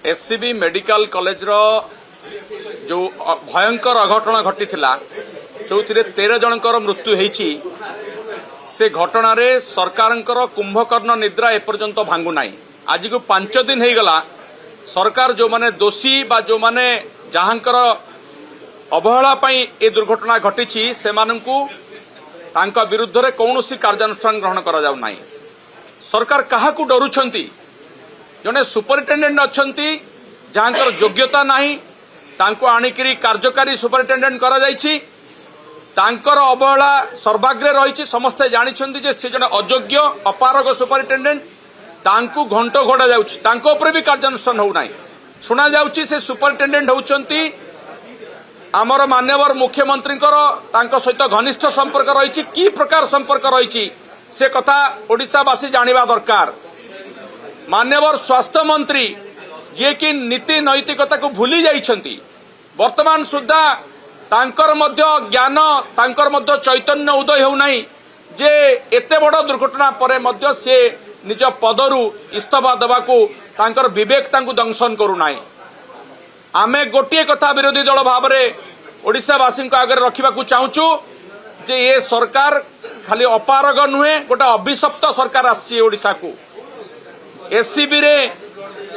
SCB medical college रो जो भयंकर अघटन घटी जो 13 जनकर मृत्यु होईची से घटना रे सरकारंकर कुंभकर्ण निद्रा एपर्यंत भांगु नाही। आज को 5 दिन हो गला सरकार जो माने दोषी बा जो माने जहांकर अवहेला पई ए दुर्घटना घटी से तांका विरुद्ध रे कौनसी कार्यानुष्ठान ग्रहण करा जाउ नाही। सरकार कहा को डरुछंती जने सुपरिटेंडेंट अच्छंती जहांकर योग्यता नाही तांको आनिकरी कार्यकारी सुपरिटेंडेंट करा जायछि तांकर अवहेला सर्वाग्रे रही समस्ते जानिछंती जे से जने अयोग्य अपारग सुपरिटेंडेंट तांको घंटो घोड़ा जाउछि तांको ऊपर भी कार्यानुष्ठान हो नाही। सुना जाउछि से सुपरिटेंडेंट होउछंती आमर मान्यवर मुख्यमंत्री सहित घनिष्ठ संपर्क रही कि प्रकार संपर्क रही से कथा ओडिशावासी जानिबा दरकार। मान्यवर स्वास्थ्य मंत्री जे कि नीति नैतिकता को भूली जाइछंती वर्तमान सुद्धा तांकर मध्य ज्ञान तांकर मध्य चैतन्य उदय हो नाही जे एते बड़ दुर्घटना परे मध्य से निज पदरु इस्तीफा देबाकू तांकर विवेक तांकू दंशन करू नाही। आमे गोटे कथा विरोधी दल भाव में ओडिशावासी आगे रखा चाहूँ जे ये सरकार खाली अपारग नुहे गोटे अभिशप्त सरकार आशा को एससीबी रे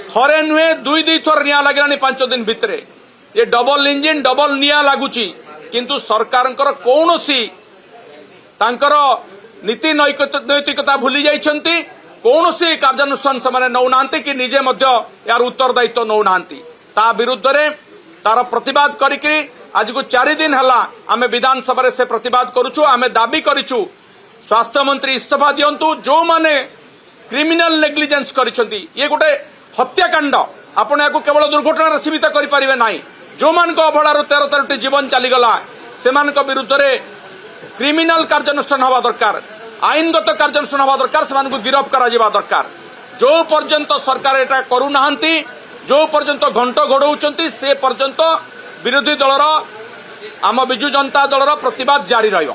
थरे नुहे दुई दुई थर निया लगे 5 दिन भितर ये डबल इंजिन डबल निया लगुच किंतु सरकार कौनसी तांकर नीति नैतिकता भूली जाइछंती कौनसी कार्यानुष्ठान से नौना कि निजे यार उत्तरदायित्व नौना ता विरुद्ध रे तार प्रतिवाद करिकरी आज को 4 दिन हला आमे विधानसभा से प्रतिवाद करूछु। आमे दाबी करिछु स्वास्थ्य मंत्री इस्तीफा दियंतु जो माने क्रिमिनल नेग्लिजेंस करिसंती ये गोटे हत्याकांड आपण याकू केवल दुर्घटना सीमित करि परिबे नाही। जो मान को अवहेलार 13 जीवन चलीगला से विरुद्ध रे क्रिमिनल कार्यानुष्ठान हवा दरकार आईनगत कार्यानुष्ठान हवा दरकार से गिरफ करा जिबा दरकार। जो पर्यंत सरकार एटा करू नाहंती जो पर्यंत घंट घोड़ौंती से पर्यंत विरोधी दलर आम बिजु जनता दलर प्रतिवाद जारी रहिबो।